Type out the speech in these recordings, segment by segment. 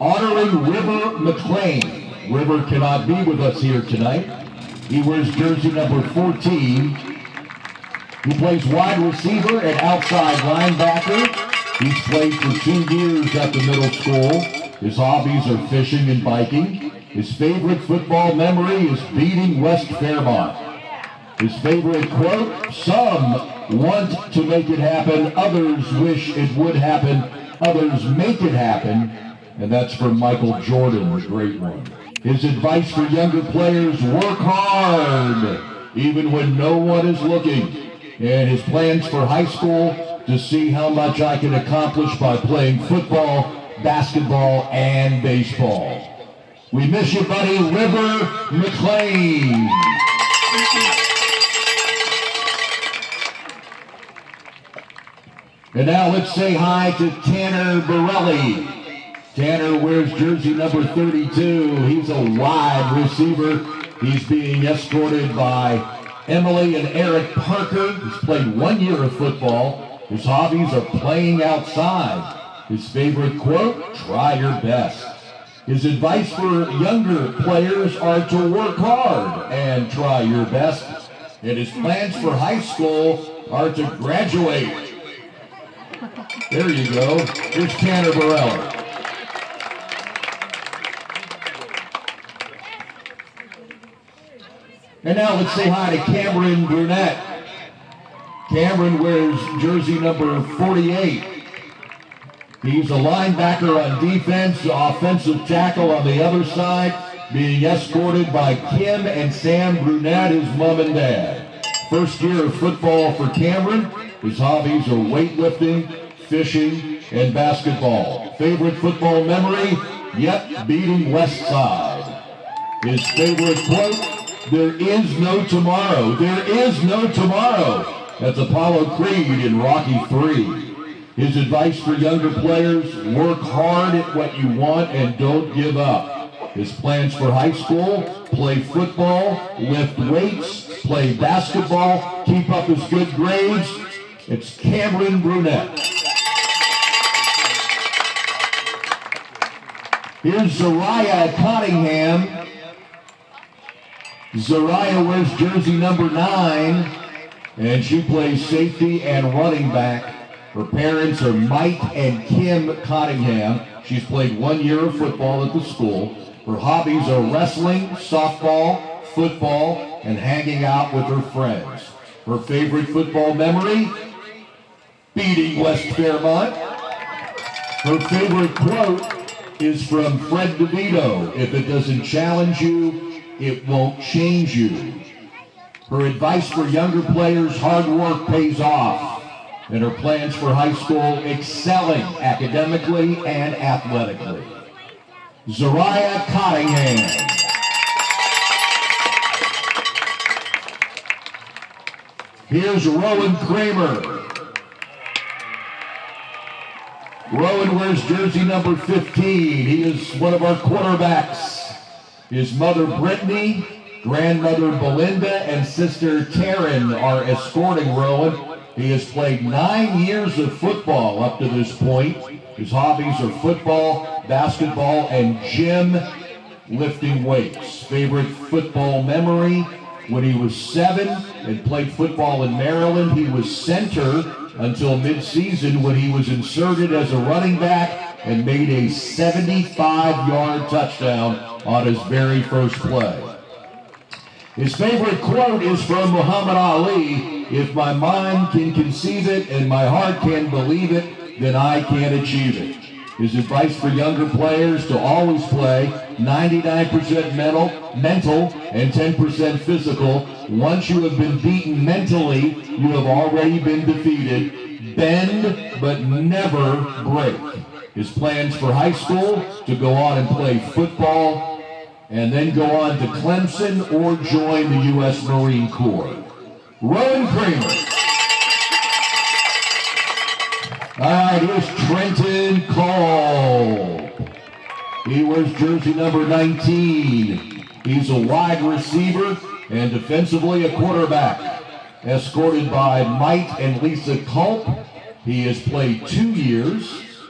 Honoring River McLean. River cannot be with us here tonight. He wears jersey number 14. He plays wide receiver and outside linebacker. He's played for 2 years at the middle school. His hobbies are fishing and biking. His favorite football memory is beating West Fairmont. His favorite quote, "Some want to make it happen, others wish it would happen, others make it happen." And that's from Michael Jordan, the great one. His advice for younger players, work hard, even when no one is looking. And his plans for high school, to see how much I can accomplish by playing football, basketball, and baseball. We miss you, buddy, River McLean. And now let's say hi to Tanner Borelli. Tanner wears jersey number 32. He's a wide receiver. He's being escorted by Emily and Eric Parker. He's played 1 year of football. His hobbies are playing outside. His favorite quote, "Try your best." His advice for younger players are to work hard and try your best. And his plans for high school are to graduate. There you go. Here's Tanner Borelli. And now let's say hi to Cameron Brunette. Cameron wears jersey number 48. He's a linebacker on defense, offensive tackle on the other side, being escorted by Kim and Sam Brunette, his mom and dad. First year of football for Cameron. His hobbies are weightlifting, fishing, and basketball. Favorite football memory? Yep, beating West Side. His favorite quote? "There is no tomorrow. There is no tomorrow." That's Apollo Creed in Rocky III. His advice for younger players, work hard at what you want and don't give up. His plans for high school, play football, lift weights, play basketball, keep up his good grades. It's Cameron Brunette. Here's Zariah Cottingham. Zariah wears jersey number 9, and she plays safety and running back. Her parents are Mike and Kim Cottingham. She's played 1 year of football at the school. Her hobbies are wrestling, softball, football, and hanging out with her friends. Her favorite football memory? Beating West Fairmont. Her favorite quote is from Fred DeVito: "If it doesn't challenge you, it won't change you." Her advice for younger players, hard work pays off. And her plans for high school, excelling academically and athletically. Zariah Cottingham. Here's Rowan Kramer. Rowan wears jersey number 15. He is one of our quarterbacks. His mother Brittany, grandmother Belinda, and sister Taryn are escorting Rowan. He has played 9 years of football up to this point. His hobbies are football, basketball, and gym, lifting weights. Favorite football memory? When he was 7 and played football in Maryland, he was center until midseason when he was inserted as a running back and made a 75-yard touchdown on his very first play. His favorite quote is from Muhammad Ali: "If my mind can conceive it and my heart can believe it, then I can achieve it." His advice for younger players: to always play 99% mental and 10% physical. Once you have been beaten mentally, you have already been defeated. Bend, but never break. His plans for high school: to go on and play football, and then go on to Clemson or join the U.S. Marine Corps. Rowan Kramer. All right, here's Trenton Cole. He wears jersey number 19. He's a wide receiver and defensively a quarterback. Escorted by Mike and Lisa Culp. He has played 2 years.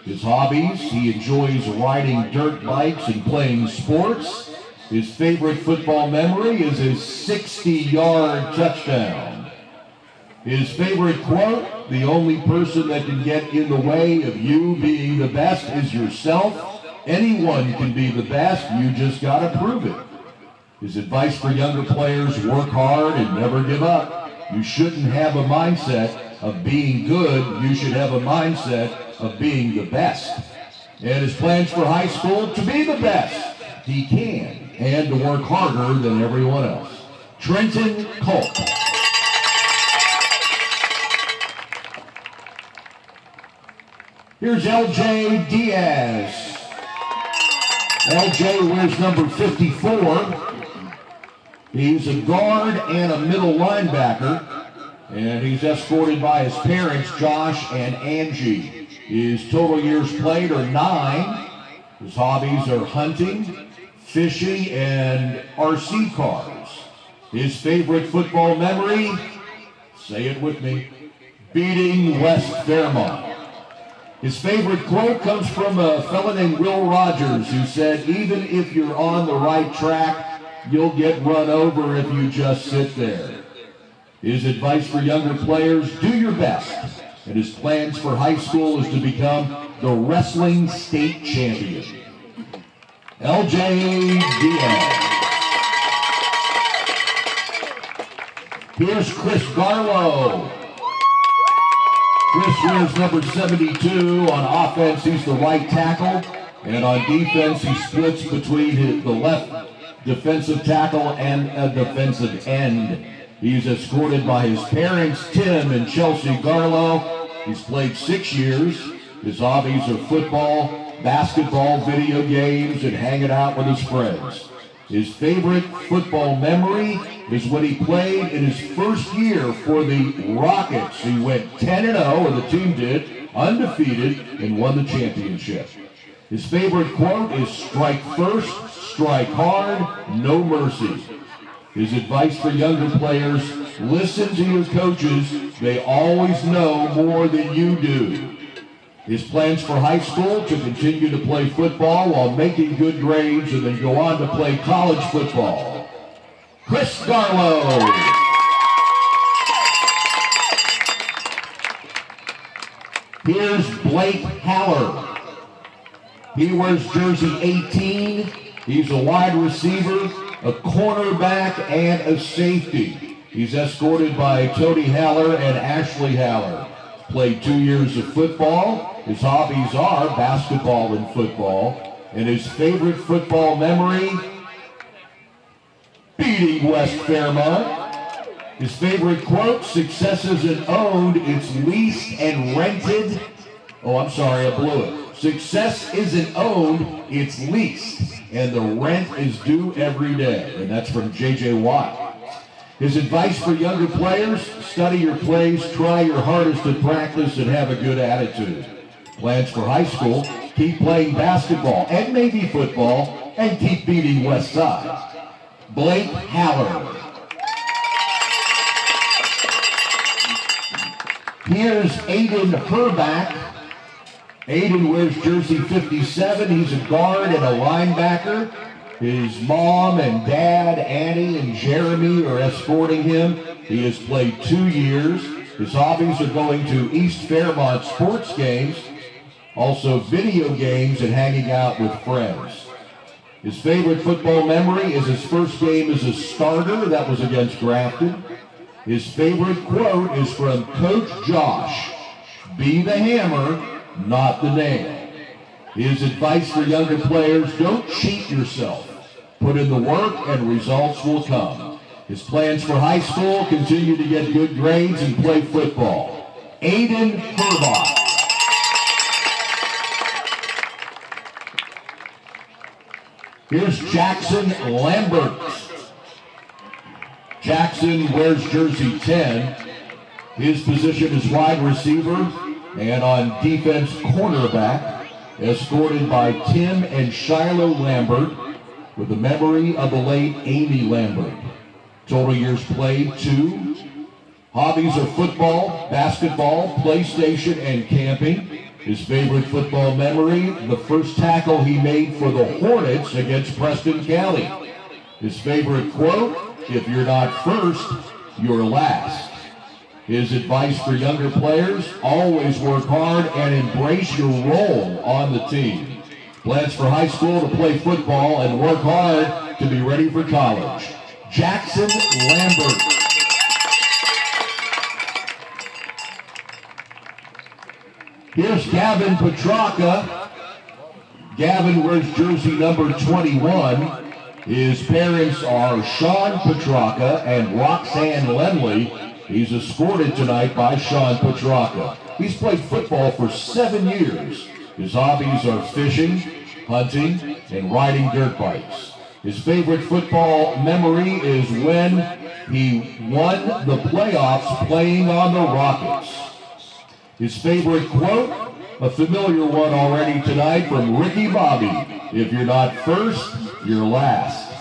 His hobbies, he enjoys riding dirt bikes and playing sports. His favorite football memory is his 60-yard touchdown. His favorite quote, the only person that can get in the way of you being the best is yourself. Anyone can be the best, you just gotta prove it. His advice for younger players, work hard and never give up. You shouldn't have a mindset of being good, you should have a mindset of being the best. And his plans for high school, to be the best he can, and to work harder than everyone else. Trenton Culp. Here's LJ Diaz. LJ wears number 54. He's a guard and a middle linebacker, and he's escorted by his parents, Josh and Angie. His total years played are 9. His hobbies are hunting, fishing, and RC cars. His favorite football memory, say it with me, beating West Fairmont. His favorite quote comes from a fellow named Will Rogers, who said, even if you're on the right track, you'll get run over if you just sit there. His advice for younger players, do your best. And his plans for high school is to become the wrestling state champion. LJ Diaz. Here's Chris Garlow. Chris wears number 72. On offense, he's the right tackle. And on defense, he splits between the left defensive tackle and a defensive end. He's escorted by his parents, Tim and Chelsea Garlow. He's played 6 years. His hobbies are football, basketball, video games, and hanging out with his friends. His favorite football memory is when he played in his first year for the Rockets. He went 10-0, or the team did, undefeated, and won the championship. His favorite quote is, strike first, strike hard, no mercy. His advice for younger players, listen to your coaches. They always know more than you do. His plans for high school, to continue to play football while making good grades and then go on to play college football. Chris Garlow. Here's Blake Haller. He wears jersey 18. He's a wide receiver, a cornerback, and a safety. He's escorted by Tony Haller and Ashley Haller. Played 2 years of football. His hobbies are basketball and football. And his favorite football memory, beating West Fairmont. His favorite quote, success isn't owned, it's leased and rented. Oh, I'm sorry, I blew it. Success isn't owned, it's leased. And the rent is due every day. And that's from J.J. Watt. His advice for younger players, study your plays, try your hardest to practice, and have a good attitude. Plans for high school, keep playing basketball and maybe football, and keep beating West Side. Blake Haller. Here's Aiden Herback. Aiden wears jersey 57. He's a guard and a linebacker. His mom and dad, Annie and Jeremy, are escorting him. He has played 2 years. His hobbies are going to East Fairmont sports games, also video games, and hanging out with friends. His favorite football memory is his first game as a starter. That was against Grafton. His favorite quote is from Coach Josh, be the hammer, not the nail. His advice for younger players, don't cheat yourself. Put in the work and results will come. His plans for high school, continue to get good grades and play football. Aiden Herbach. Here's Jackson Lambert. Jackson wears jersey 10. His position is wide receiver and on defense cornerback, escorted by Tim and Shiloh Lambert with the memory of the late Amy Lambert. Total years played 2. Hobbies are football, basketball, PlayStation, and camping. His favorite football memory, the first tackle he made for the Hornets against Preston County. His favorite quote, "If you're not first, you're last." His advice for younger players, always work hard and embrace your role on the team. Plans for high school to play football and work hard to be ready for college. Jackson Lambert. Here's Gavin Petrarca. Gavin wears jersey number 21. His parents are Sean Petrarca and Roxanne Lemley. He's escorted tonight by Sean Petrarca. He's played football for 7 years. His hobbies are fishing, hunting, and riding dirt bikes. His favorite football memory is when he won the playoffs playing on the Rockets. His favorite quote, a familiar one already tonight from Ricky Bobby, "If you're not first, you're last."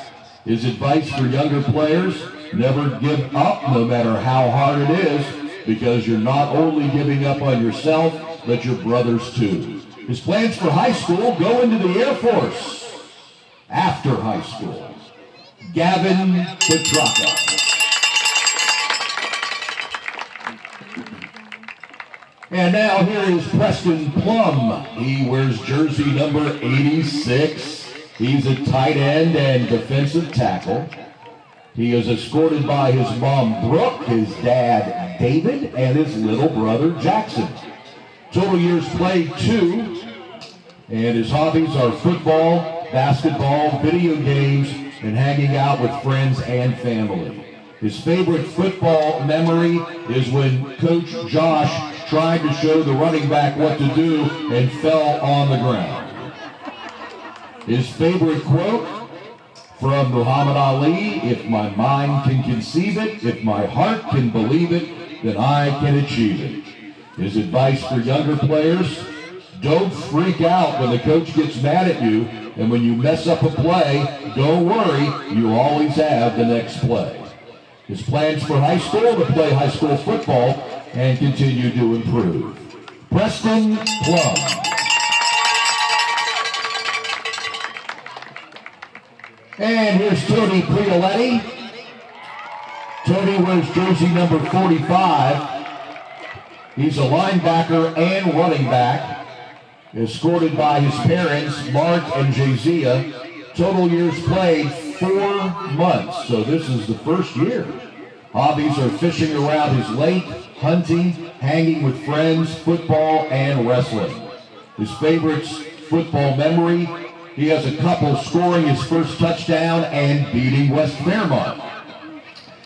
His advice for younger players, never give up no matter how hard it is, because you're not only giving up on yourself, but your brothers too. His plans for high school, go into the Air Force after high school. Gavin Petrarca. And now here is Preston Plum. He wears jersey number 86. He's a tight end and defensive tackle. He is escorted by his mom, Brooke, his dad, David, and his little brother, Jackson. Total years played 2, and his hobbies are football, basketball, video games, and hanging out with friends and family. His favorite football memory is when Coach Josh tried to show the running back what to do and fell on the ground. His favorite quote from Muhammad Ali, "If my mind can conceive it, if my heart can believe it, then I can achieve it." His advice for younger players, don't freak out when the coach gets mad at you, and when you mess up a play, don't worry, you always have the next play. His plans for high school, to play high school football and continue to improve. Preston Plum. And here's Tony Prioletti. Tony wears jersey number 45. He's a linebacker and running back, escorted by his parents, Mark and Jazia. Total years played, 4 months, so this is the first year. Hobbies are fishing around his lake, hunting, hanging with friends, football, and wrestling. His favorite football memory, he has a couple scoring his first touchdown and beating West Fairmont.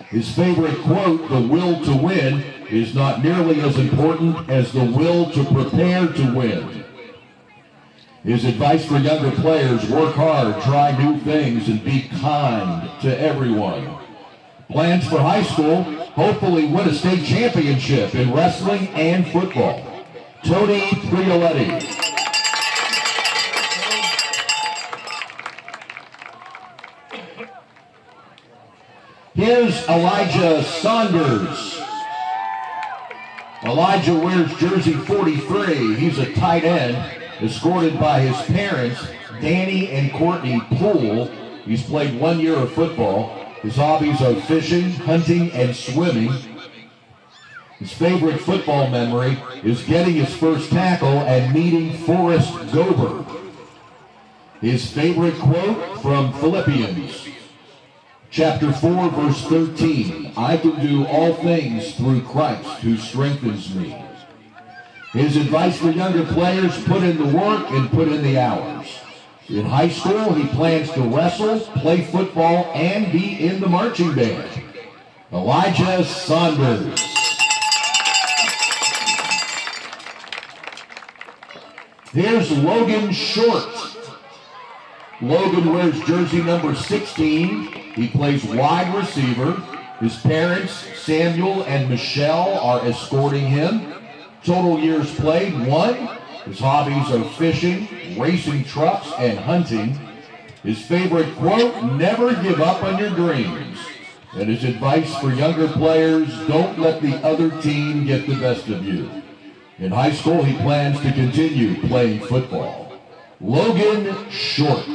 His favorite quote, "The will to win is not nearly as important as the will to prepare to win." His advice for younger players, work hard, try new things, and be kind to everyone. Plans for high school, hopefully win a state championship in wrestling and football. Tony Prioletti. Here's Elijah Saunders. Elijah wears jersey 43. He's a tight end, escorted by his parents, Danny and Courtney Poole. He's played 1 year of football. His hobbies are fishing, hunting, and swimming. His favorite football memory is getting his first tackle and meeting Forrest Gober. His favorite quote from Philippians, chapter 4, verse 13, "I can do all things through Christ who strengthens me." His advice for younger players, put in the work and put in the hours. In high school, he plans to wrestle, play football, and be in the marching band. Elijah Saunders. Here's Logan Short. Logan wears jersey number 16. He plays wide receiver. His parents, Samuel and Michelle, are escorting him. Total years played, 1. His hobbies are fishing, racing trucks, and hunting. His favorite quote, "Never give up on your dreams." And his advice for younger players, don't let the other team get the best of you. In high school, he plans to continue playing football. Logan Short.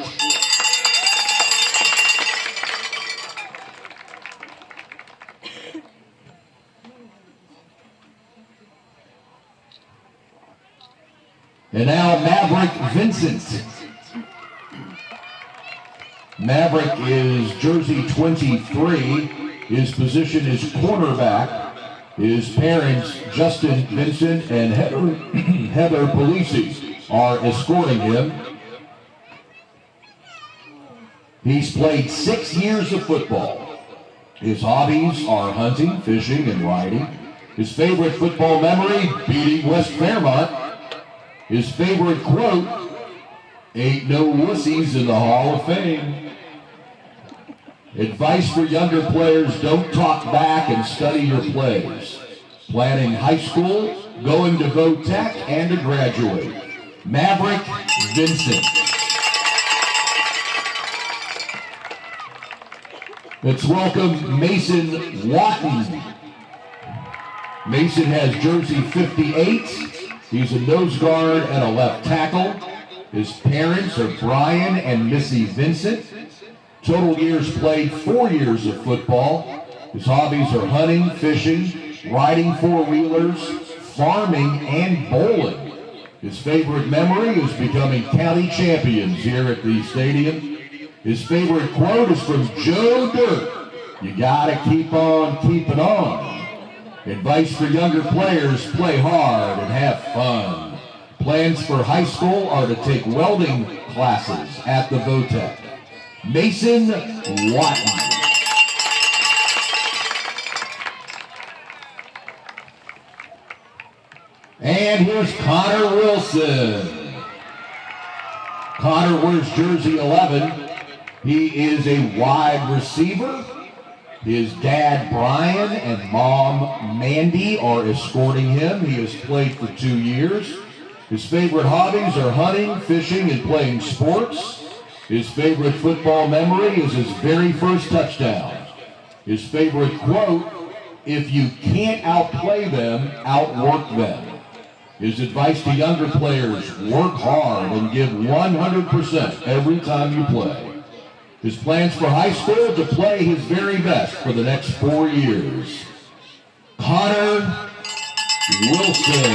And now Maverick Vincent. Maverick is jersey 23. His position is cornerback. His parents, Justin Vincent and Heather Polisi, are escorting him. He's played 6 years of football. His hobbies are hunting, fishing, and riding. His favorite football memory, beating West Fairmont. His favorite quote, "Ain't no wussies in the Hall of Fame." Advice for younger players: don't talk back and study your plays. Planning high school, going to VOTEC, and to graduate. Maverick Vincent. Let's welcome Mason Watton. Mason has jersey 58. He's a nose guard and a left tackle. His parents are Brian and Missy Vincent. Total years played, 4 years of football. His hobbies are hunting, fishing, riding four-wheelers, farming, and bowling. His favorite memory is becoming county champions here at the stadium. His favorite quote is from Joe Dirt: "You gotta keep on keeping on." Advice for younger players: play hard and have fun. Plans for high school are to take welding classes at the VOTEC. Mason Watton. And here's Connor Wilson. Connor wears jersey 11. He is a wide receiver. His dad, Brian, and mom, Mandy, are escorting him. He has played for 2 years. His favorite hobbies are hunting, fishing, and playing sports. His favorite football memory is his very first touchdown. His favorite quote: "If you can't outplay them, outwork them." His advice to younger players: work hard and give 100% every time you play. His plans for high school: to play his very best for the next 4 years. Connor Wilson.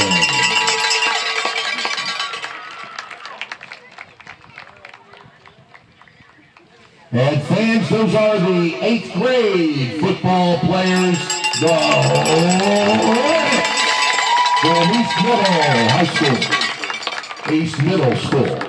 And fans, those are the 8th grade football players from East Middle High School. East Middle School.